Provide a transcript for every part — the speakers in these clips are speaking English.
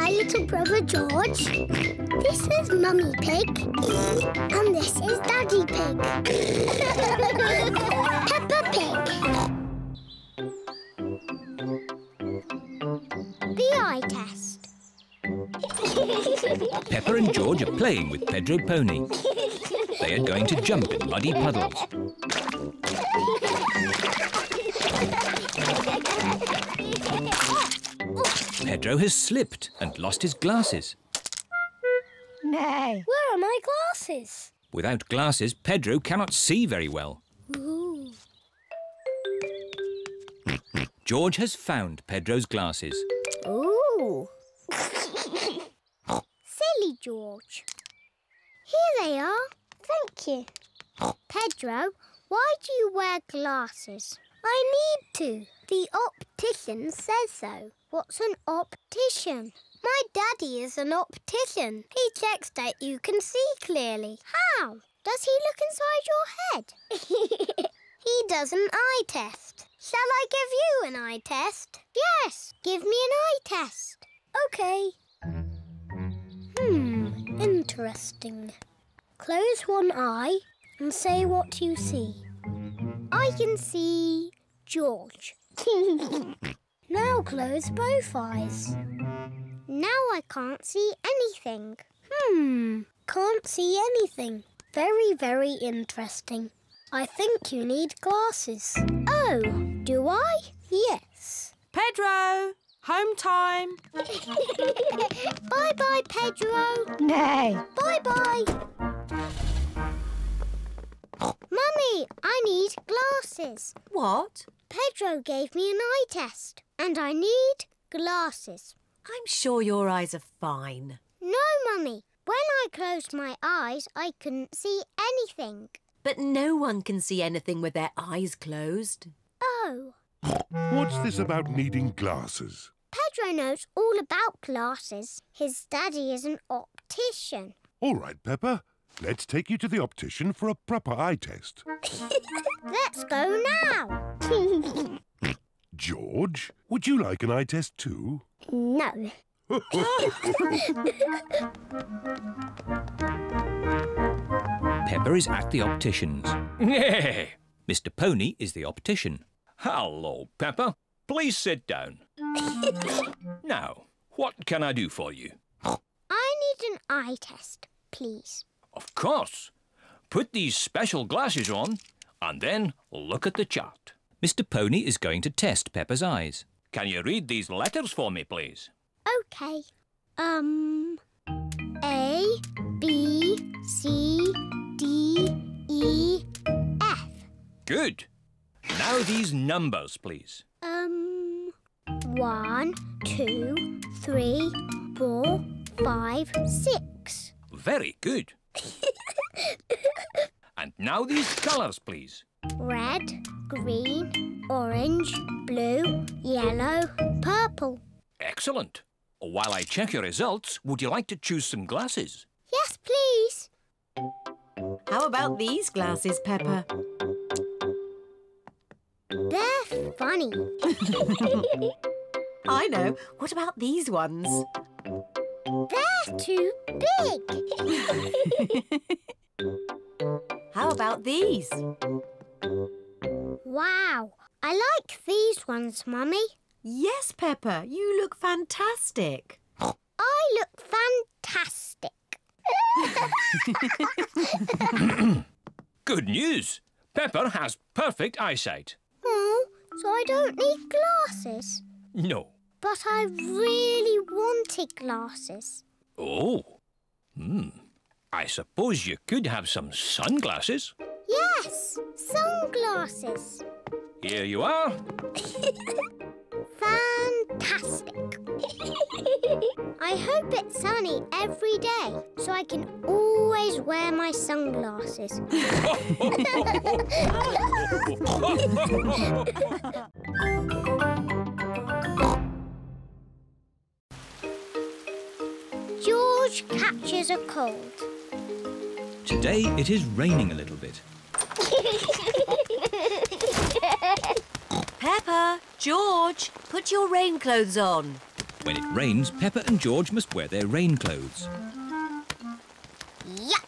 my little brother George. This is Mummy Pig. And this is Daddy Pig. Peppa Pig. The eye test. Peppa and George are playing with Pedro Pony. They are going to jump in muddy puddles. Pedro has slipped and lost his glasses. No. Where are my glasses? Without glasses, Pedro cannot see very well. Ooh. George has found Pedro's glasses. Ooh. Silly George. Here they are. Thank you. Pedro, why do you wear glasses? I need to. The optician says so. What's an optician? My daddy is an optician. He checks that you can see clearly. How? Does he look inside your head? He does an eye test. Shall I give you an eye test? Yes, give me an eye test. OK. Interesting. Close one eye and say what you see. I can see George. Now close both eyes. Now I can't see anything. Can't see anything. Very, very interesting. I think you need glasses. Oh, do I? Yes. Pedro, home time. Bye-bye, Pedro. No. Bye-bye. Mummy, I need glasses. What? Pedro gave me an eye test and I need glasses. I'm sure your eyes are fine. No, Mummy. When I closed my eyes, I couldn't see anything. But no one can see anything with their eyes closed. Oh. What's this about needing glasses? Pedro knows all about glasses. His daddy is an optician. All right, Peppa. Let's take you to the optician for a proper eye test. Let's go now. George, would you like an eye test too? No. Peppa is at the optician's. Mr. Pony is the optician. Hello, Peppa. Please sit down. Now, what can I do for you? I need an eye test, please. Of course. Put these special glasses on and then look at the chart. Mr. Pony is going to test Peppa's eyes. Can you read these letters for me, please? OK. A, B, C, D, E, F. Good. Now these numbers, please. 1, 2, 3, 4, 5, 6. Very good. And now these colours, please. Red, green, orange, blue, yellow, purple. Excellent. While I check your results, would you like to choose some glasses? Yes, please. How about these glasses, Peppa? They're funny. I know. What about these ones? They're too big. How about these? Wow, I like these ones, Mummy. Yes, Peppa, you look fantastic. I look fantastic. Good news. Peppa has perfect eyesight. Oh, so I don't need glasses. No. But I really wanted glasses. Oh. I suppose you could have some sunglasses. Yes, sunglasses. Here you are. Fantastic. I hope it's sunny every day so I can always wear my sunglasses. George catches a cold. Today it is raining a little bit. Peppa, George, put your rain clothes on. When it rains, Peppa and George must wear their rain clothes. Yuck!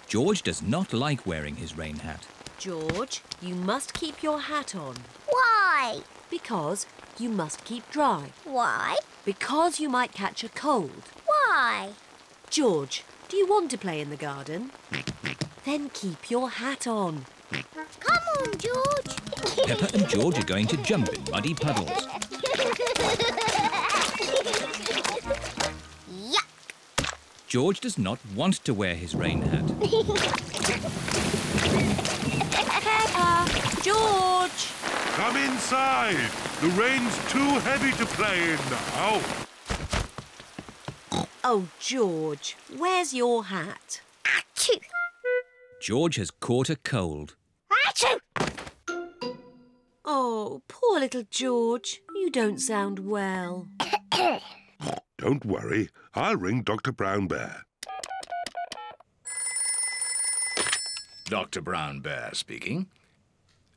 George does not like wearing his rain hat. George, you must keep your hat on. Why? Because you must keep dry. Why? Because you might catch a cold. Why? George, do you want to play in the garden? Then keep your hat on. Come on, George. Peppa and George are going to jump in muddy puddles. Yuck! George does not want to wear his rain hat. Peppa! George! Come inside. The rain's too heavy to play in now. Oh, George, where's your hat? Achoo! George has caught a cold. Achoo! Oh, poor little George. You don't sound well. Don't worry. I'll ring Dr. Brown Bear. Dr. Brown Bear speaking.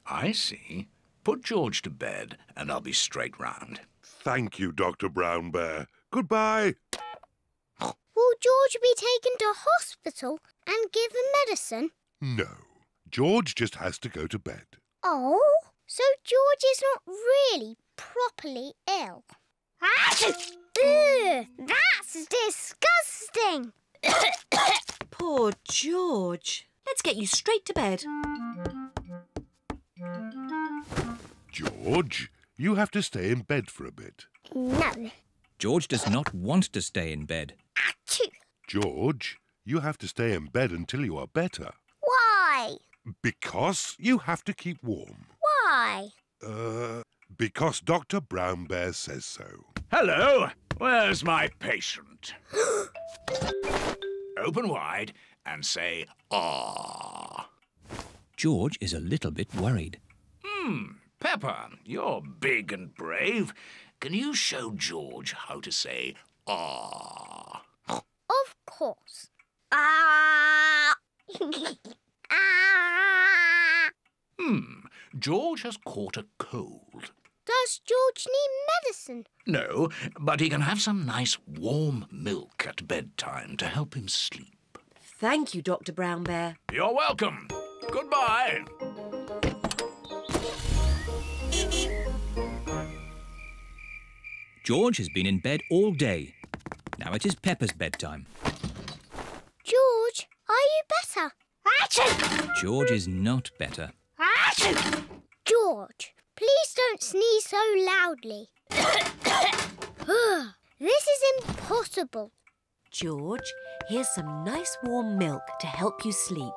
I see. Put George to bed and I'll be straight round. Thank you, Dr. Brown Bear. Goodbye. Will George be taken to hospital and given medicine? No. George just has to go to bed. Oh, so George is not really properly ill. Achoo! Ugh, that's disgusting. Poor George. Let's get you straight to bed. George, you have to stay in bed for a bit. No. George does not want to stay in bed. Achoo! George, you have to stay in bed until you are better. Why? Because you have to keep warm. Why? Because Dr. Brown Bear says so. Hello, where's my patient? Open wide and say, "Ah." George is a little bit worried. Peppa, you're big and brave. Can you show George how to say, "Ah"? Of course. Ah! Ah! George has caught a cold. Does George need medicine? No, but he can have some nice warm milk at bedtime to help him sleep. Thank you, Dr. Brown Bear. You're welcome. Goodbye. George has been in bed all day. Now it is Peppa's bedtime. George, are you better? Achoo! George is not better. Achoo! George, please don't sneeze so loudly. This is impossible. George, here's some nice warm milk to help you sleep.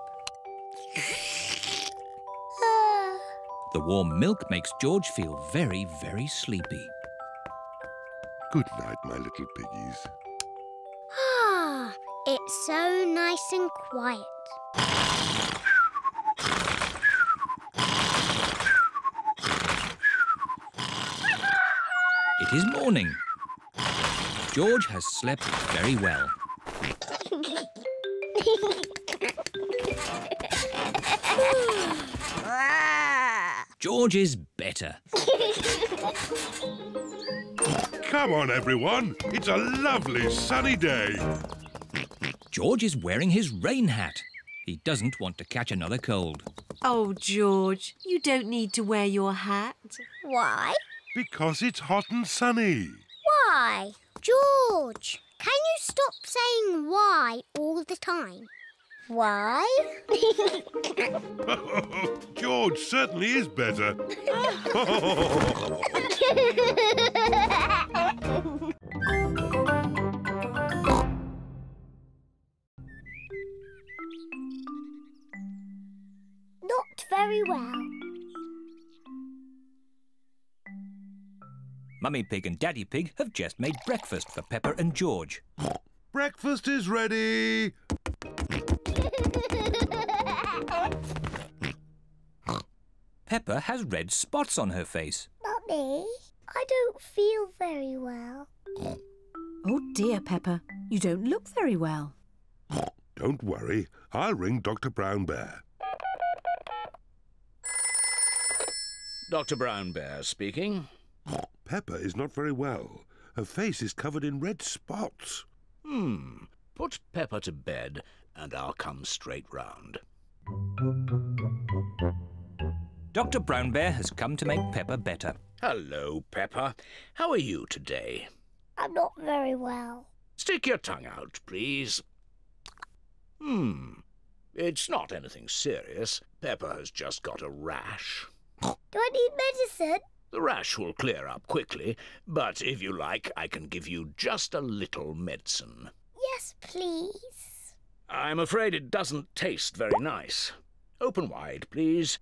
The warm milk makes George feel very, very sleepy. Good night, my little piggies. Ah, it's so nice and quiet. It is morning. George has slept very well. George is better. Come on, everyone. It's a lovely sunny day. George is wearing his rain hat. He doesn't want to catch another cold. Oh, George, you don't need to wear your hat. Why? Because it's hot and sunny. Why? George, can you stop saying why all the time? Why? George certainly is better. Not very well. Mummy Pig and Daddy Pig have just made breakfast for Peppa and George. Breakfast is ready. Peppa has red spots on her face. Mummy, I don't feel very well. Oh dear, Peppa. You don't look very well. Don't worry. I'll ring Dr. Brown Bear. Dr. Brown Bear speaking. Peppa is not very well. Her face is covered in red spots. Put Peppa to bed and I'll come straight round. Dr. Brown Bear has come to make Peppa better. Hello, Peppa. How are you today? I'm not very well. Stick your tongue out, please. It's not anything serious. Peppa has just got a rash. Do I need medicine? The rash will clear up quickly, but if you like, I can give you just a little medicine. Yes, please. I'm afraid it doesn't taste very nice. Open wide, please.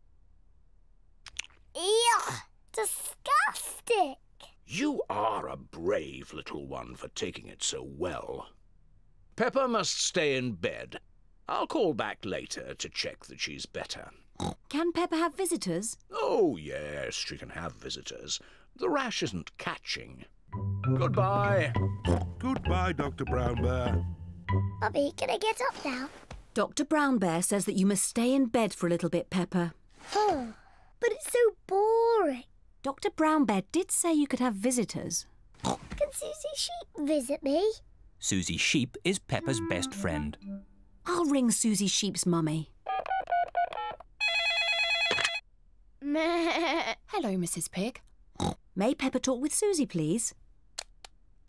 Ew! Disgusting! You are a brave little one for taking it so well. Peppa must stay in bed. I'll call back later to check that she's better. Can Peppa have visitors? Oh, yes, she can have visitors. The rash isn't catching. Goodbye. Goodbye, Dr. Brown Bear. Mummy, can I get up now? Dr. Brown Bear says that you must stay in bed for a little bit, Peppa. Oh, but it's so boring. Dr. Brown Bear did say you could have visitors. Can Suzy Sheep visit me? Suzy Sheep is Peppa's best friend. I'll ring Suzy Sheep's mummy. Hello, Mrs. Pig. May Peppa talk with Suzy, please?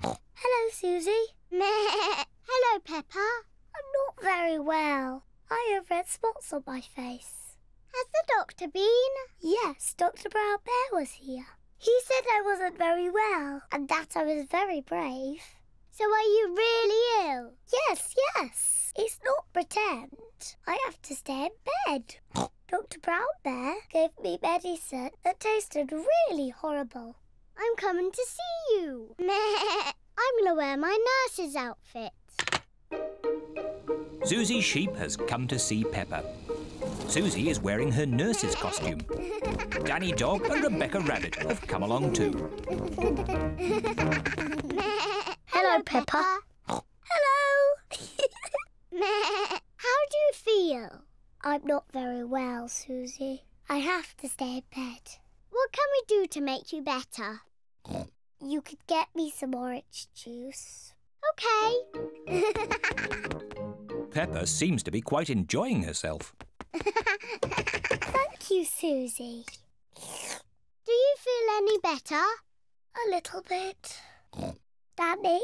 Hello, Suzy. Hello, Peppa. I'm not very well. I have red spots on my face. Has the doctor been? Yes, Dr. Brown Bear was here. He said I wasn't very well and that I was very brave. So are you really ill? Yes. It's not pretend. I have to stay in bed. Dr. Brown Bear gave me medicine that tasted really horrible. I'm coming to see you. I'm going to wear my nurse's outfit. Suzy Sheep has come to see Peppa. Suzy is wearing her nurse's costume. Danny Dog and Rebecca Rabbit have come along too. Hello, Peppa. Hello. How do you feel? I'm not very well, Suzy. I have to stay in bed. What can we do to make you better? You could get me some orange juice. OK. Peppa seems to be quite enjoying herself. Thank you, Suzy. Do you feel any better? A little bit. Danny?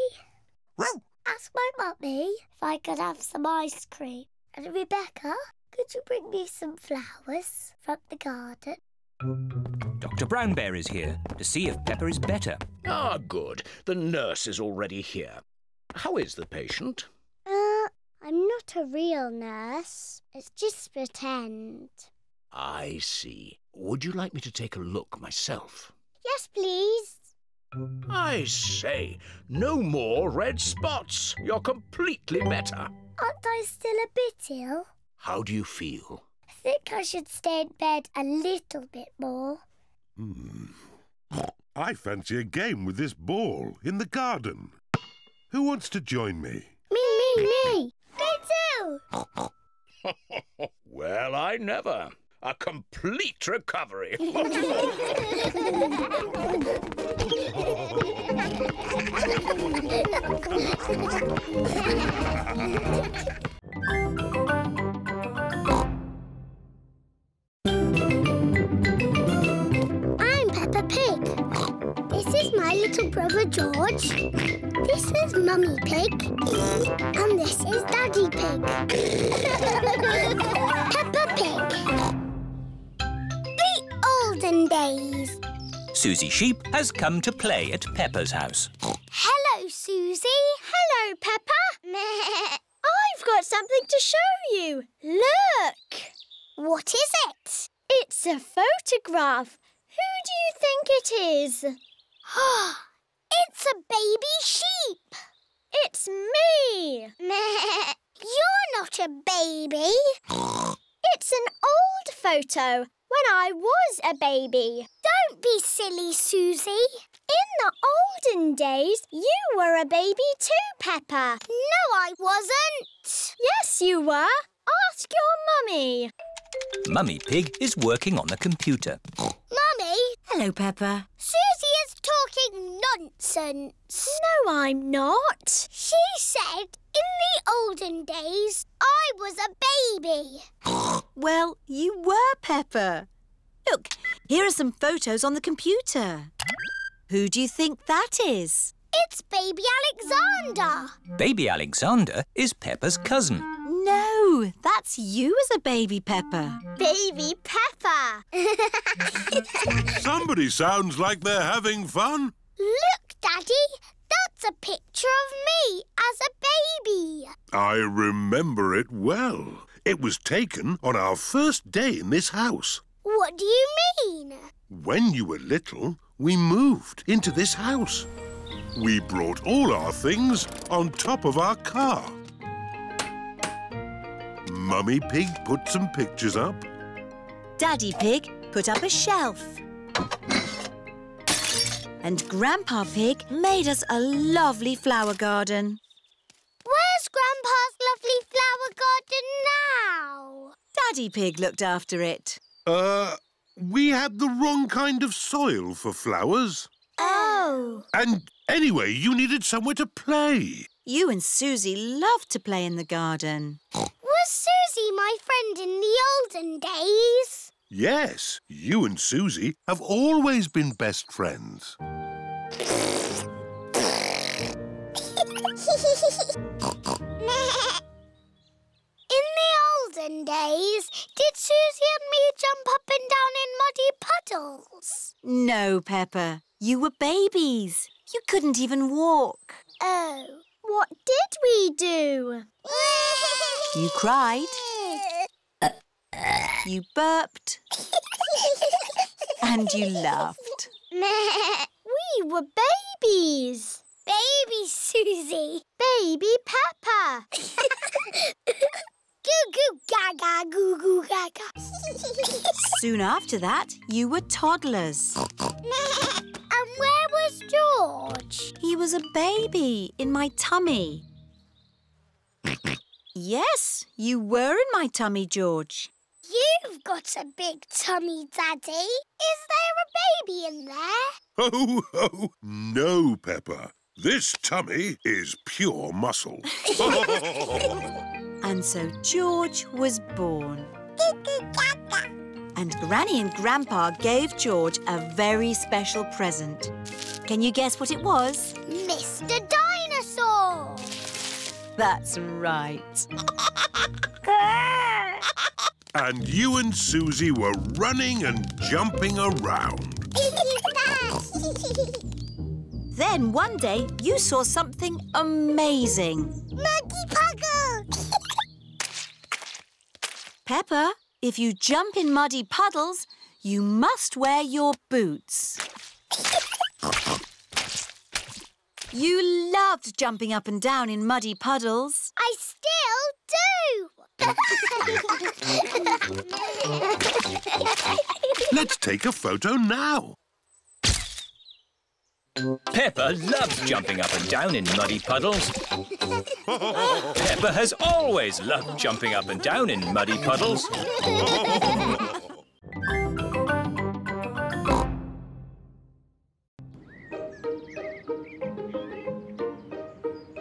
Ask my mummy if I could have some ice cream. And Rebecca, could you bring me some flowers from the garden? Dr. Brown Bear is here to see if Peppa is better. Ah, good. The nurse is already here. How is the patient? I'm not a real nurse. It's just pretend. I see. Would you like me to take a look myself? Yes, please. I say, no more red spots. You're completely better. Aren't I still a bit ill? How do you feel? I think I should stay in bed a little bit more. I fancy a game with this ball in the garden. Who wants to join me? Me. Me too. Well, I never. A complete recovery. I'm Peppa Pig. This is my little brother George. This is Mummy Pig. And this is Daddy Pig. Peppa Pig. The Olden Days. Suzy Sheep has come to play at Peppa's house. Hello, Suzy. Hello, Peppa. I've got something to show you. Look. What is it? It's a photograph. Who do you think it is? It's a baby sheep. It's me. You're not a baby. It's an old photo when I was a baby. Don't be silly, Suzy. In the olden days, you were a baby too, Peppa. No, I wasn't. Yes, you were. Ask your mummy. Mummy Pig is working on the computer. Mummy? Hello, Peppa. Suzy is talking nonsense. No, I'm not. She said in the olden days I was a baby. Well, you were, Peppa. Look, here are some photos on the computer. Who do you think that is? It's baby Alexander. Baby Alexander is Peppa's cousin. No, that's you as a baby, Peppa. Baby Peppa. Somebody sounds like they're having fun. Look, Daddy. That's a picture of me as a baby. I remember it well. It was taken on our first day in this house. What do you mean? When you were little, we moved into this house. We brought all our things on top of our car. Mummy Pig put some pictures up. Daddy Pig put up a shelf. And Grandpa Pig made us a lovely flower garden. Where's Grandpa's lovely flower garden now? Daddy Pig looked after it. We had the wrong kind of soil for flowers. Oh. And anyway, you needed somewhere to play. You and Suzy loved to play in the garden. Was Suzy my friend in the olden days? Yes, you and Suzy have always been best friends. In the olden days, did Suzy and me jump up and down in muddy puddles? No, Peppa. You were babies. You couldn't even walk. Oh. What did we do? You cried. You burped. And you laughed. We were babies. Baby Suzy. Baby Peppa. Goo goo gaga, goo goo gaga. Soon after that, you were toddlers. And where was George? He was a baby in my tummy. Yes, you were in my tummy, George. You've got a big tummy, Daddy. Is there a baby in there? Oh, oh, no, Peppa. This tummy is pure muscle. And so George was born. And Granny and Grandpa gave George a very special present. Can you guess what it was? Mr. Dinosaur. That's right. And you and Suzy were running and jumping around. Then one day you saw something amazing. Muggy Puggle. Peppa, if you jump in muddy puddles, you must wear your boots. You loved jumping up and down in muddy puddles. I still do. Let's take a photo now. Peppa loves jumping up and down in muddy puddles. Peppa has always loved jumping up and down in muddy puddles.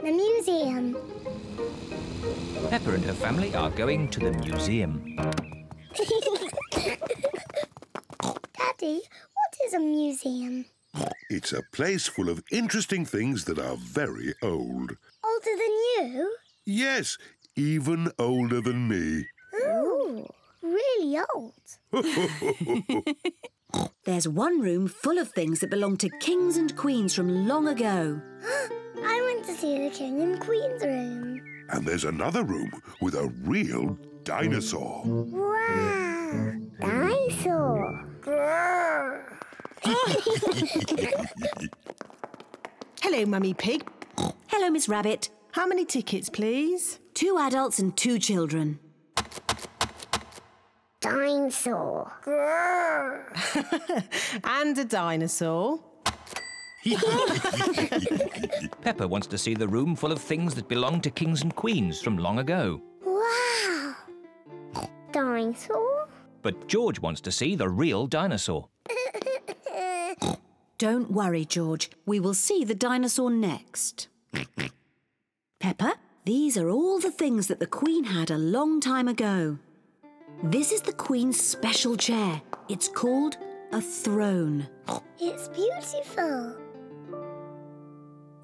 The museum. Peppa and her family are going to the museum. Daddy, what is a museum? It's a place full of interesting things that are very old. Older than you? Yes, even older than me. Ooh, really old. There's one room full of things that belong to kings and queens from long ago. I want to see the King and Queen's room. And there's another room with a real dinosaur. Wow! Dinosaur! Grrr. Hello, Mummy Pig. Hello, Miss Rabbit. How many tickets, please? 2 adults and 2 children. Dinosaur! Grrr. And a dinosaur. Peppa wants to see the room full of things that belong to kings and queens from long ago. Wow! Dinosaur? But George wants to see the real dinosaur. Don't worry, George. We will see the dinosaur next. Peppa, these are all the things that the Queen had a long time ago. This is the Queen's special chair. It's called a throne. It's beautiful.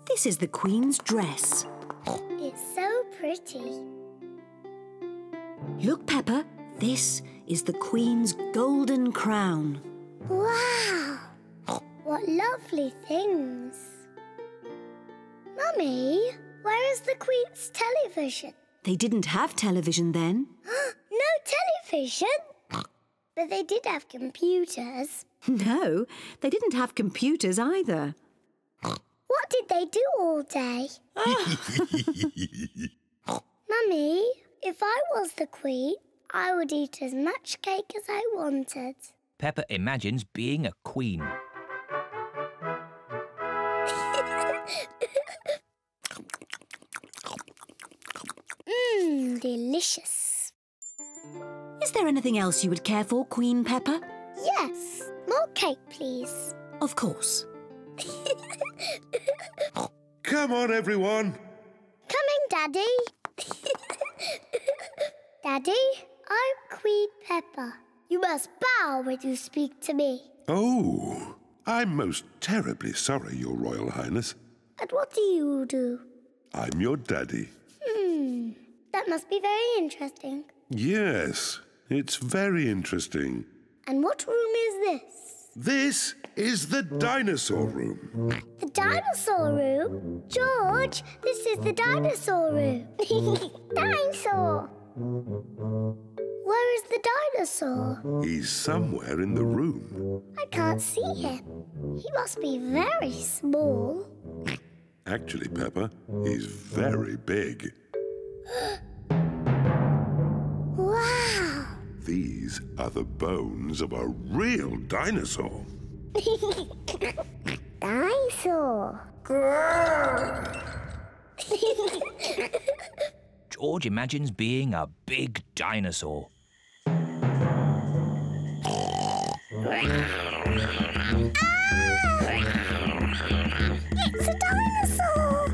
This is the Queen's dress. It's so pretty. Look, Peppa, this is the Queen's golden crown. Wow! What lovely things. Mummy, where is the Queen's television? They didn't have television then. No television? But they did have computers. No, they didn't have computers either. What did they do all day? Mummy, if I was the Queen, I would eat as much cake as I wanted. Peppa imagines being a queen. Delicious. Is there anything else you would care for, Queen Peppa? Yes, more cake, please. Of course. Come on, everyone. Coming, Daddy. Daddy, I'm Queen Peppa. You must bow when you speak to me. Oh, I'm most terribly sorry, Your Royal Highness. And what do you do? I'm your daddy. That must be very interesting. Yes, it's very interesting. And what room is this? This is the dinosaur room. The dinosaur room? George, this is the dinosaur room. Dinosaur! Where is the dinosaur? He's somewhere in the room. I can't see him. He must be very small. Actually, Peppa, he's very big. Wow! These are the bones of a real dinosaur. Dinosaur! George imagines being a big dinosaur. It's a dinosaur!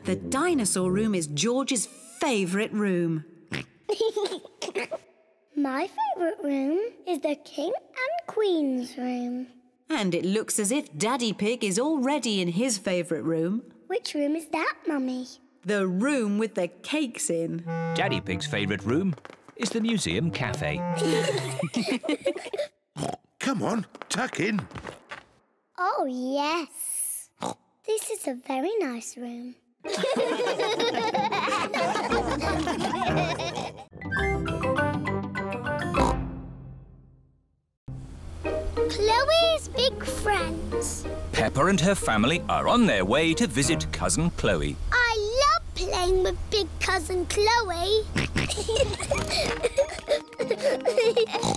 The dinosaur room is George's favourite room. My favourite room is the King and Queen's room. And it looks as if Daddy Pig is already in his favourite room. Which room is that, Mummy? The room with the cakes in. Daddy Pig's favourite room is the museum cafe. Come on, tuck in. Oh, yes. This is a very nice room. Chloe's big friends. Peppa and her family are on their way to visit Cousin Chloe. I love playing with big cousin Chloe.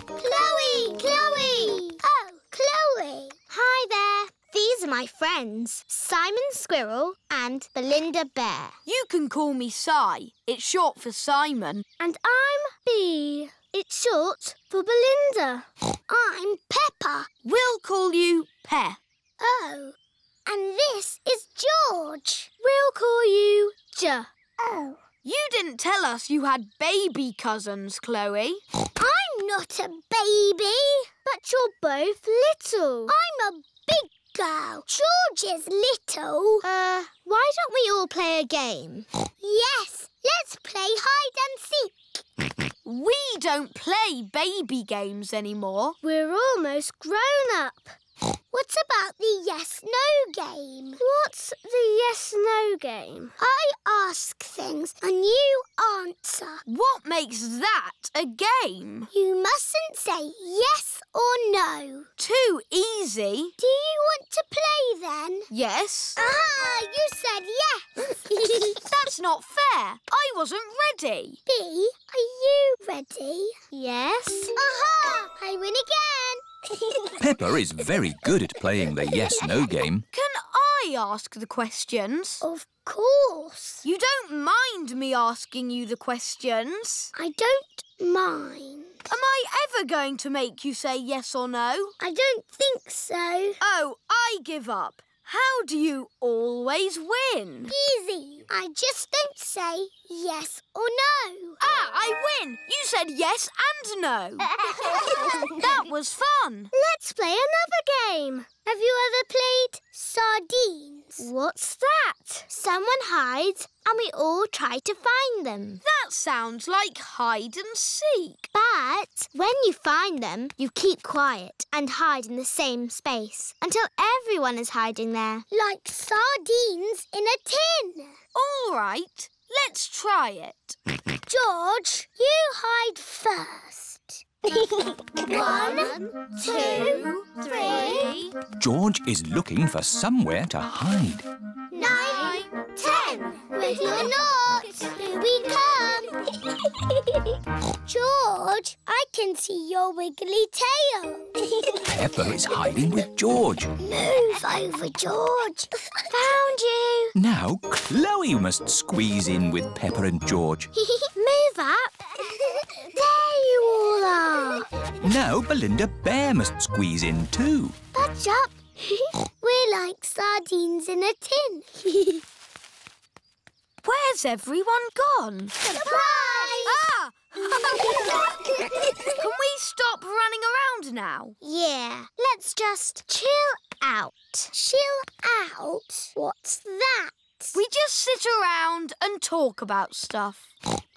Chloe! Chloe! Oh, Chloe. Hi there. These are my friends, Simon Squirrel and Belinda Bear. You can call me Si. It's short for Simon. And I'm Bee. It's short for Belinda. I'm Peppa. We'll call you Pe. Oh. And this is George. We'll call you J. Oh. You didn't tell us you had baby cousins, Chloe. I'm not a baby. But you're both little. I'm a big girl. George is little. Why don't we all play a game? Yes, let's play hide and seek. We don't play baby games anymore. We're almost grown up. What about the yes-no game? What's the yes-no game? I ask things and you answer. What makes that a game? You mustn't say yes or no. Too easy. Do you want to play then? Yes. Ah, you said yes. That's not fair. I wasn't ready. Bee, are you ready? Yes. Aha! I win again. Peppa is very good at playing the yes-no game. Can I I ask the questions? Of course. You don't mind me asking you the questions? I don't mind. Am I ever going to make you say yes or no? I don't think so. Oh, I give up. How do you always win? Easy. I just don't say yes or no. Ah, I win! You said yes and no. That was fun. Let's play another game. Have you ever played sardines? What's that? Someone hides and we all try to find them. That sounds like hide and seek. But when you find them, you keep quiet and hide in the same space until everyone is hiding there. Like sardines in a tin. All right, let's try it. George, you hide first. 1, 2, 3. George is looking for somewhere to hide. 9, 10. Ready or not, here we come. George, I can see your wiggly tail. Peppa is hiding with George. Move over, George. Found you. Now Chloe must squeeze in with Peppa and George. Move up. There you all are. Now Belinda Bear must squeeze in too. Budge up. We're like sardines in a tin. Where's everyone gone? Surprise! Ah! Can we stop running around now? Yeah, let's just chill out. Chill out? What's that? We just sit around and talk about stuff.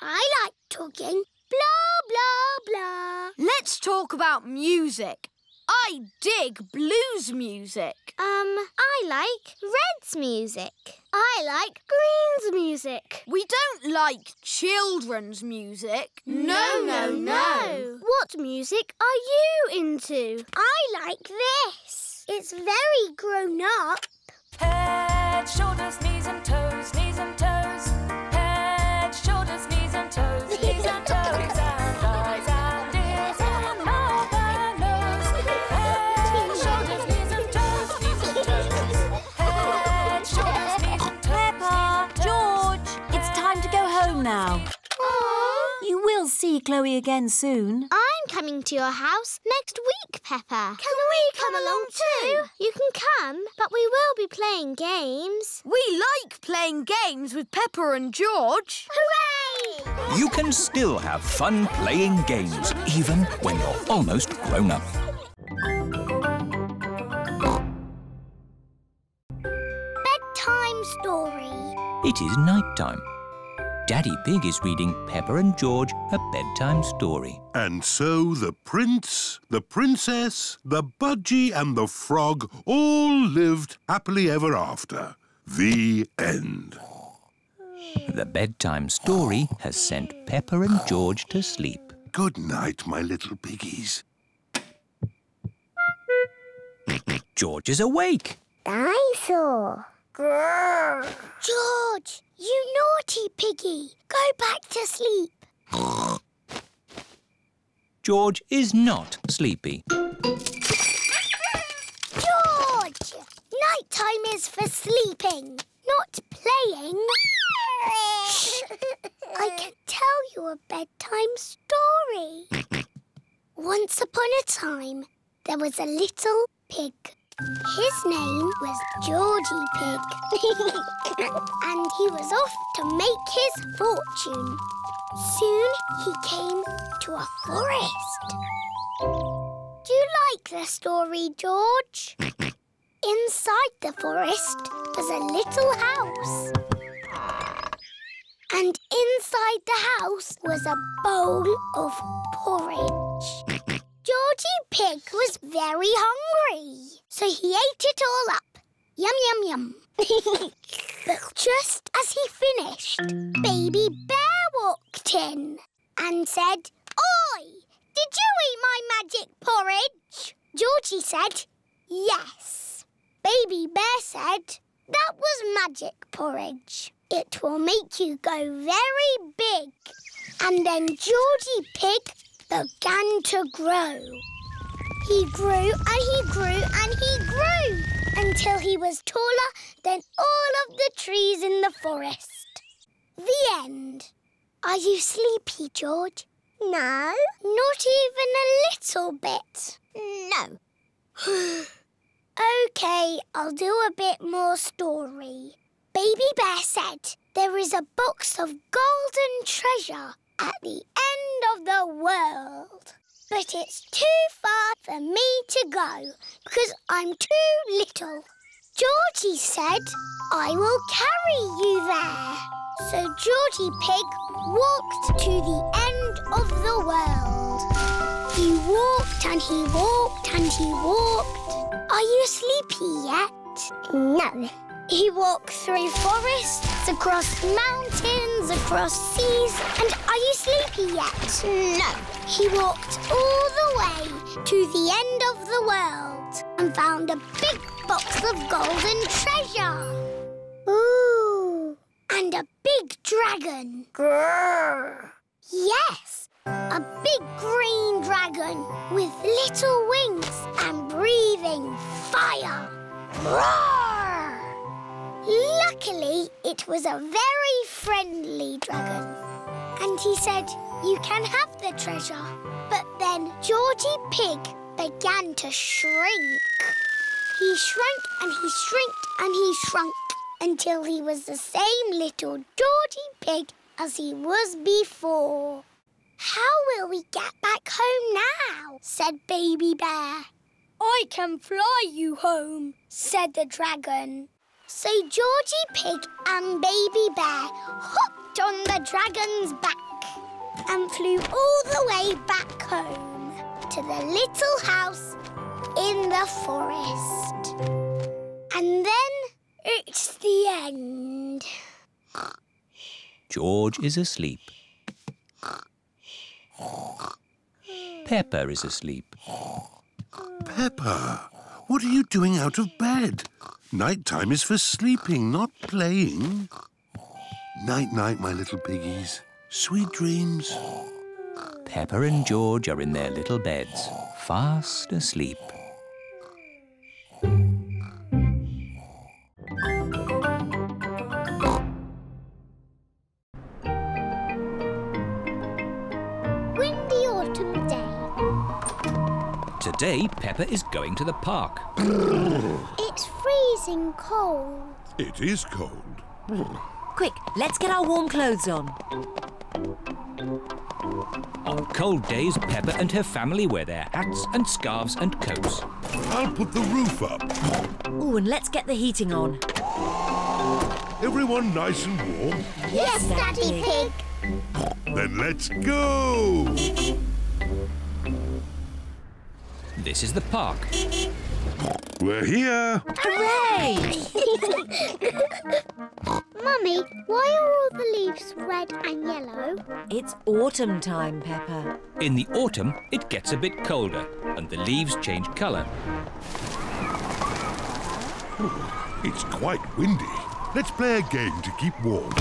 I like talking. Blah, blah, blah. Let's talk about music. I dig blues music. I like Red's music. I like Green's music. We don't like children's music. No. What music are you into? I like this. It's very grown up. Head, shoulders, knees and toes, knees and toes. Head, shoulders, knees and toes, knees and toes. And eyes and ears and mouth and nose. Head, shoulders, knees and toes, knees and toes. Head, shoulders, knees and toes. Peppa, George, it's time to go home now. You will see Chloe again soon. I'm coming to your house next week, Peppa. Can we come along too? You can come, but we will be playing games. We like playing games with Peppa and George. Hooray! You can still have fun playing games, even when you're almost grown up. Bedtime Story. It is night time. Daddy Pig is reading Peppa and George a bedtime story. And so the prince, the princess, the budgie and the frog all lived happily ever after. The end. The bedtime story has sent Peppa and George to sleep. Good night, my little piggies. George is awake. Dinosaur. George, you naughty piggy. Go back to sleep. George is not sleepy. George! Nighttime is for sleeping, not playing. Shh! I can tell you a bedtime story. Once upon a time, there was a little pig. His name was Georgie Pig. And he was off to make his fortune. Soon he came to a forest. Do you like the story, George? Inside the forest was a little house. And inside the house was a bowl of porridge. Georgie Pig was very hungry, so he ate it all up. Yum, yum, yum. But just as he finished, Baby Bear walked in and said, "Oi, did you eat my magic porridge?" Georgie said, "Yes." Baby Bear said, "That was magic porridge. It will make you go very big." And then Georgie Pig began to grow. He grew and he grew and he grew. And until he was taller than all of the trees in the forest. The end. Are you sleepy, George? No. Not even a little bit? No. OK, I'll do a bit more story. Baby Bear said there is a box of golden treasure at the end of the world. But it's too far for me to go because I'm too little. Georgie said I will carry you there. So Georgie Pig walked to the end of the world. He walked and he walked and he walked. Are you sleepy yet? No. He walked through forests, across mountains, across seas, and are you sleepy yet? No. He walked all the way to the end of the world and found a big box of golden treasure. Ooh. And a big dragon. Grrr. Yes, a big green dragon with little wings and breathing fire. Roar! Luckily, it was a very friendly dragon. And he said, you can have the treasure. But then Georgie Pig began to shrink. He shrank and he shrinked and he shrunk until he was the same little Georgie Pig as he was before. How will we get back home now? Said Baby Bear. I can fly you home, said the dragon. So Georgie Pig and Baby Bear hopped on the dragon's back and flew all the way back home to the little house in the forest. And then it's the end. George is asleep. Peppa is asleep. Peppa, what are you doing out of bed? Night-time is for sleeping, not playing. Night-night, my little piggies. Sweet dreams. Peppa and George are in their little beds, fast asleep. Windy autumn day. Today, Peppa is going to the park. It's freezing cold. It is cold. Quick, let's get our warm clothes on. On cold days, Peppa and her family wear their hats and scarves and coats. I'll put the roof up. Oh, and let's get the heating on. Everyone nice and warm? Yes, Daddy Pig. Then let's go! This is the park. We're here. Hooray! Mummy, why are all the leaves red and yellow? It's autumn time, Peppa. In the autumn, it gets a bit colder and the leaves change colour. It's quite windy. Let's play a game to keep warm.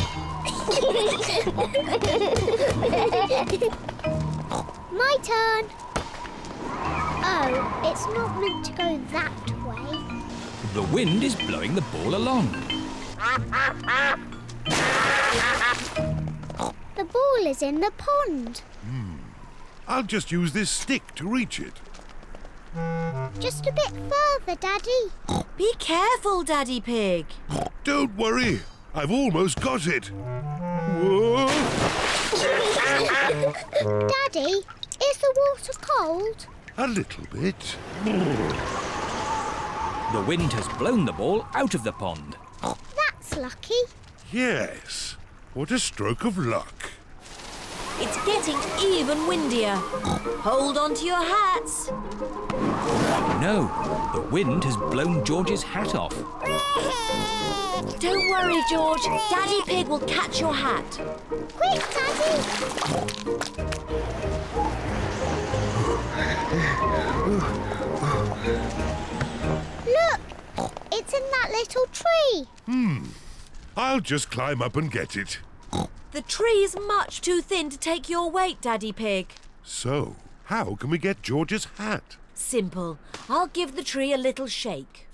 My turn. Oh, it's not meant to go that way. The wind is blowing the ball along. The ball is in the pond. I'll just use this stick to reach it. Just a bit further, Daddy. Be careful, Daddy Pig. Don't worry. I've almost got it. Whoa! Daddy, is the water cold? A little bit. The wind has blown the ball out of the pond. That's lucky. Yes. What a stroke of luck. It's getting even windier. Hold on to your hats. No, the wind has blown George's hat off. Don't worry, George. Daddy Pig will catch your hat. Quick, Daddy. Look, it's in that little tree. I'll just climb up and get it. The tree's much too thin to take your weight, Daddy Pig. So, how can we get George's hat? Simple. I'll give the tree a little shake.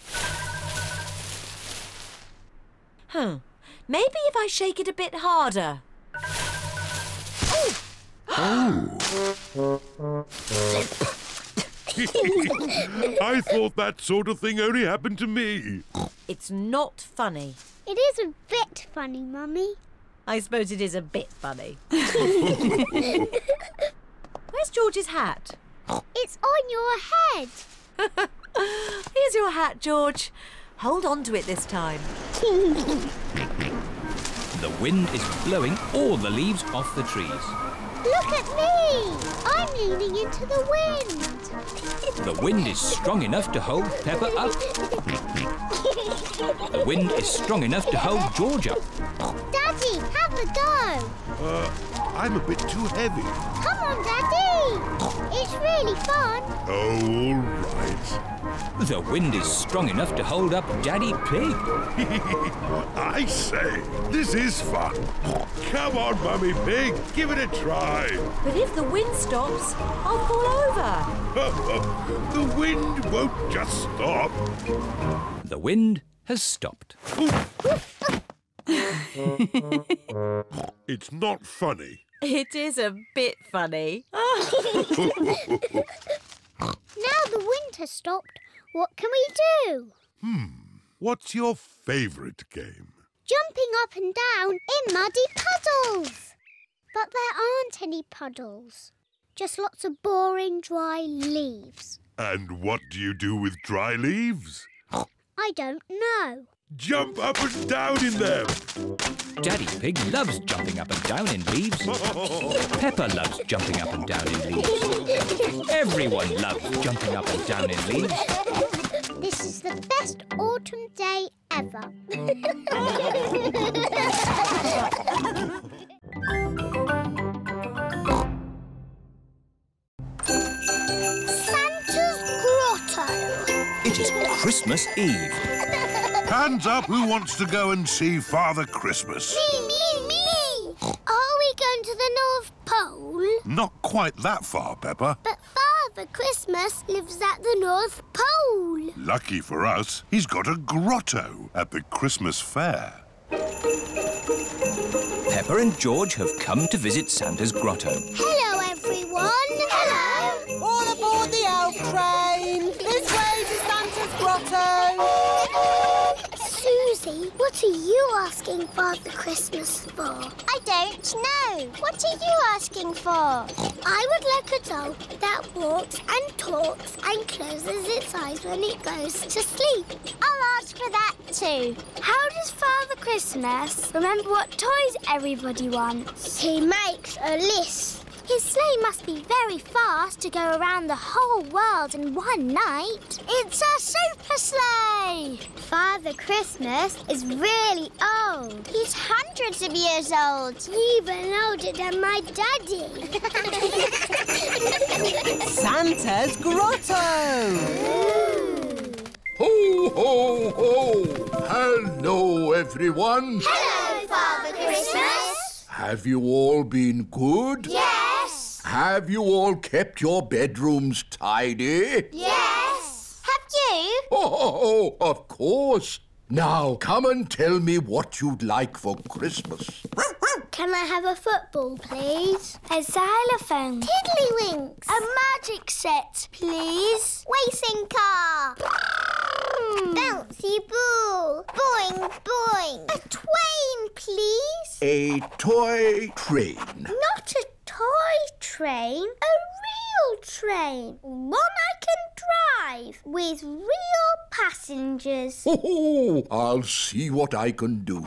Maybe if I shake it a bit harder. I thought that sort of thing only happened to me. It's not funny. It is a bit funny, Mummy. I suppose it is a bit funny. Where's George's hat? It's on your head. Here's your hat, George. Hold on to it this time. The wind is blowing all the leaves off the trees. Look at me. I'm leaning into the wind. The wind is strong enough to hold Peppa up. The wind is strong enough to hold George up. Daddy, have a go. I'm a bit too heavy. Come on, Daddy. It's really fun. Oh, all right. The wind is strong enough to hold up Daddy Pig. I say, this is fun. Come on, Mummy Pig, give it a try. But if the wind stops, I'll fall over. The wind won't just stop. The wind has stopped. It's not funny. It is a bit funny. Now the wind has stopped, what can we do? What's your favourite game? Jumping up and down in muddy puddles. But there aren't any puddles. Just lots of boring, dry leaves. And what do you do with dry leaves? I don't know. Jump up and down in them. Daddy Pig loves jumping up and down in leaves. Peppa loves jumping up and down in leaves. Everyone loves jumping up and down in leaves. This is the best autumn day ever. Santa's grotto. It is Christmas Eve. Hands up, who wants to go and see Father Christmas? Me! Are we going to the North Pole? Not quite that far, Peppa. But Father Christmas lives at the North Pole. Lucky for us, he's got a grotto at the Christmas fair. Peppa and George have come to visit Santa's grotto. Hello, everyone. Hello. All aboard the elf train. This way to Santa's grotto. Suzy, what are you asking Father Christmas for? I don't know. What are you asking for? I would like a doll that walks and talks and closes its eyes when it goes to sleep. I'll ask for that too. How does Father Christmas remember what toys everybody wants? He makes a list. His sleigh must be very fast to go around the whole world in one night. It's a super sleigh! Father Christmas is really old. He's hundreds of years old. Even older than my daddy. Santa's grotto. Ho, ho, ho! Hello, everyone. Hello, Father Christmas. Have you all been good? Yes. Have you all kept your bedrooms tidy? Yes. Have you? Oh, of course. Now, come and tell me what you'd like for Christmas. Can I have a football, please? A xylophone. Tiddlywinks. A magic set, please. Racing car. Bouncy ball. Boing, boing. A twain, please. A toy train. Not a toy train. A real train. One I can drive with real passengers. Oh, I'll see what I can do.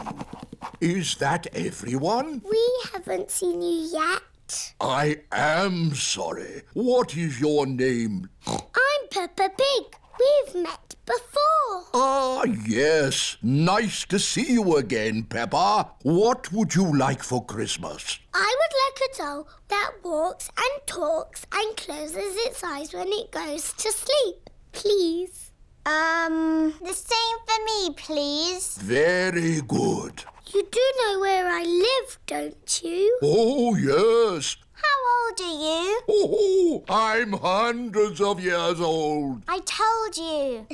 Is that everyone? We haven't seen you yet. I am sorry. What is your name? I'm Peppa Pig. We've met before. Ah, yes. Nice to see you again, Peppa. What would you like for Christmas? I would like a doll that walks and talks and closes its eyes when it goes to sleep, please. The same for me, please. Very good. You do know where I live, don't you? Oh, yes. How old are you? Oh, I'm hundreds of years old. I told you.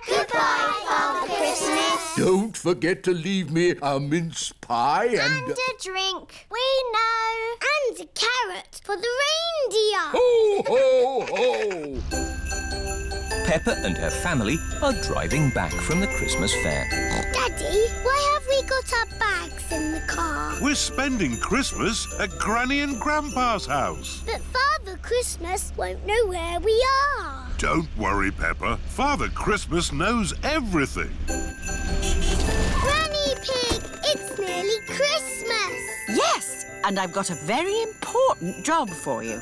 Goodbye, Father Christmas. Don't forget to leave me a mince pie And a drink. We know. And a carrot for the reindeer. Ho, ho, ho! Peppa and her family are driving back from the Christmas fair. Daddy, why have we got our bags in the car? We're spending Christmas at Granny and Grandpa's house. But Father Christmas won't know where we are. Don't worry, Peppa. Father Christmas knows everything. Granny Pig, it's nearly Christmas. Yes, and I've got a very important job for you.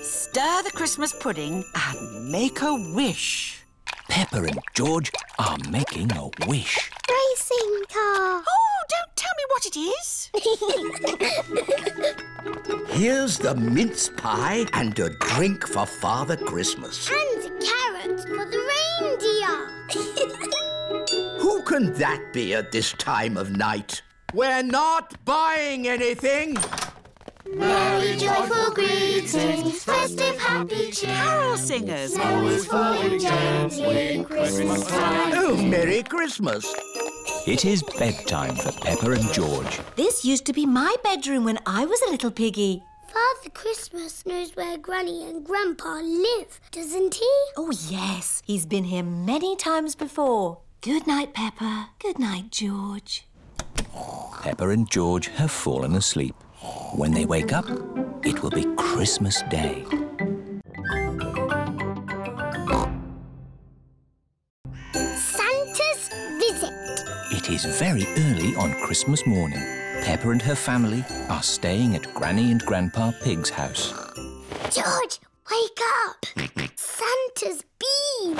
Stir the Christmas pudding and make a wish. Peppa and George are making a wish. Racing car. Oh, don't tell me what it is. Here's the mince pie and a drink for Father Christmas. And a carrot for the reindeer. Who can that be at this time of night? We're not buying anything. Merry joyful greetings, festive happy cheer. Carol singers. Snow is falling gently, Christmas time. Oh, Merry Christmas. It is bedtime for Peppa and George. This used to be my bedroom when I was a little piggy. Father Christmas knows where Granny and Grandpa live, doesn't he? Oh, yes. He's been here many times before. Good night, Peppa. Good night, George. Peppa and George have fallen asleep. When they wake up, it will be Christmas Day. Santa's visit. It is very early on Christmas morning. Peppa and her family are staying at Granny and Grandpa Pig's house. George, wake up. Santa's bean.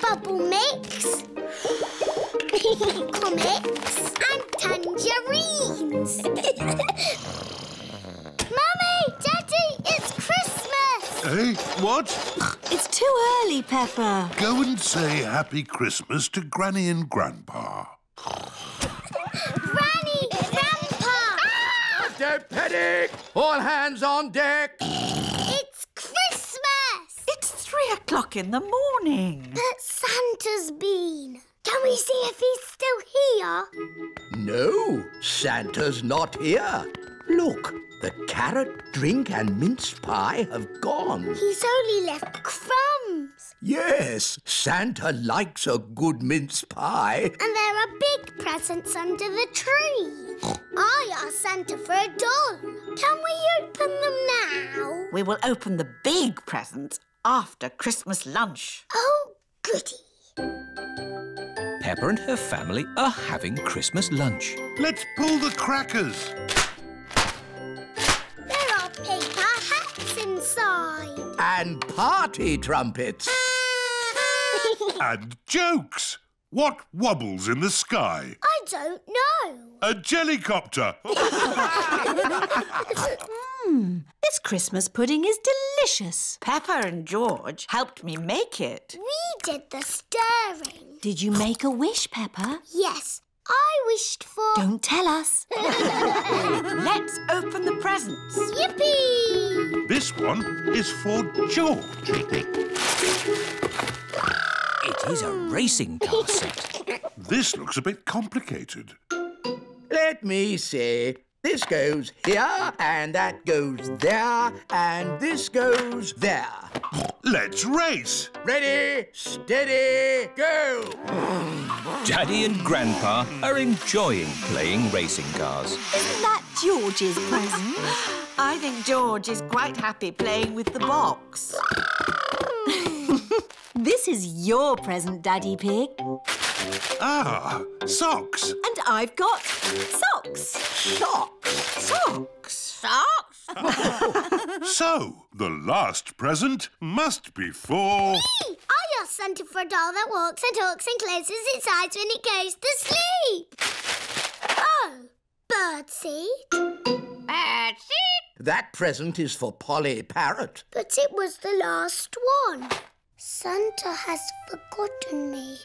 Bubble mix. Comics and tangerines. Mummy, Daddy, it's Christmas. Eh? What? It's too early, Peppa. Go and say Happy Christmas to Granny and Grandpa. Granny, Grandpa. Don't panic! All hands on deck! It's Christmas. It's 3 o'clock in the morning. But Santa's been. Can we see if he's still here? No, Santa's not here. Look, the carrot, drink and mince pie have gone. He's only left crumbs. Yes, Santa likes a good mince pie. And there are big presents under the tree. I asked Santa for a doll. Can we open them now? We will open the big presents after Christmas lunch. Oh, goody. Peppa and her family are having Christmas lunch. Let's pull the crackers. There are paper hats inside. And party trumpets. And jokes. What wobbles in the sky? I don't know. A jellycopter. This Christmas pudding is delicious. Peppa and George helped me make it. We did the stirring. Did you make a wish, Peppa? Yes, I wished for... Don't tell us. Let's open the presents. Yippee! This one is for George. It is a racing car set. This looks a bit complicated. Let me see. This goes here, and that goes there, and this goes there. Let's race. Ready, steady, go! Daddy and Grandpa are enjoying playing racing cars. Isn't that George's present? I think George is quite happy playing with the box. This is your present, Daddy Pig. Ah, socks. And I've got socks. Socks! Socks. Socks? So, the last present must be for... Me! I asked Santa for a doll that walks and talks and closes its eyes when it goes to sleep. Oh, birdseed. Birdseed? That present is for Polly Parrot. But it was the last one. Santa has forgotten me.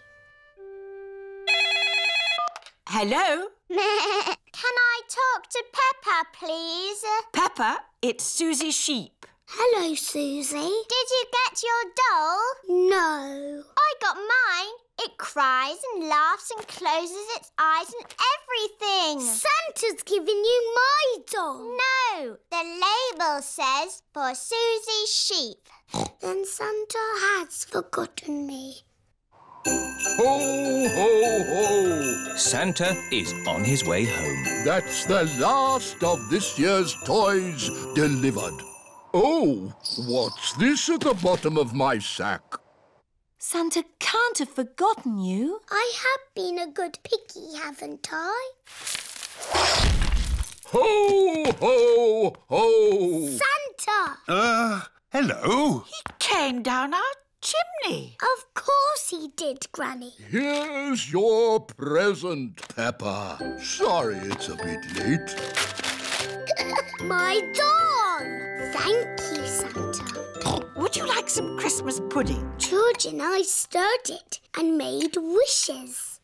Hello? Can I talk to Peppa, please? Peppa, it's Suzy Sheep. Hello, Suzy. Did you get your doll? No. I got mine. It cries and laughs and closes its eyes and everything. Santa's giving you my doll. No, the label says for Suzy Sheep. Then Santa has forgotten me. Ho, ho, ho! Santa is on his way home. That's the last of this year's toys delivered. Oh, what's this at the bottom of my sack? Santa can't have forgotten you. I have been a good piggy, haven't I? Ho, ho, ho! Santa! Hello? He came down our chimney. Of course he did, Granny. Here's your present, Peppa. Sorry it's a bit late. My doll! Thank you, Santa. Would you like some Christmas pudding? George and I stirred it and made wishes.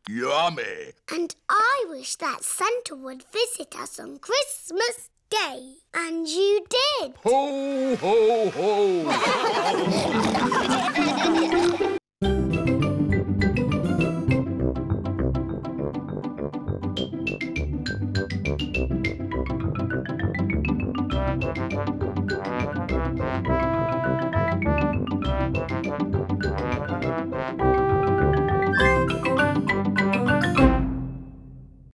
Yummy. And I wish that Santa would visit us on Christmas Day. And you did. Ho, ho, ho!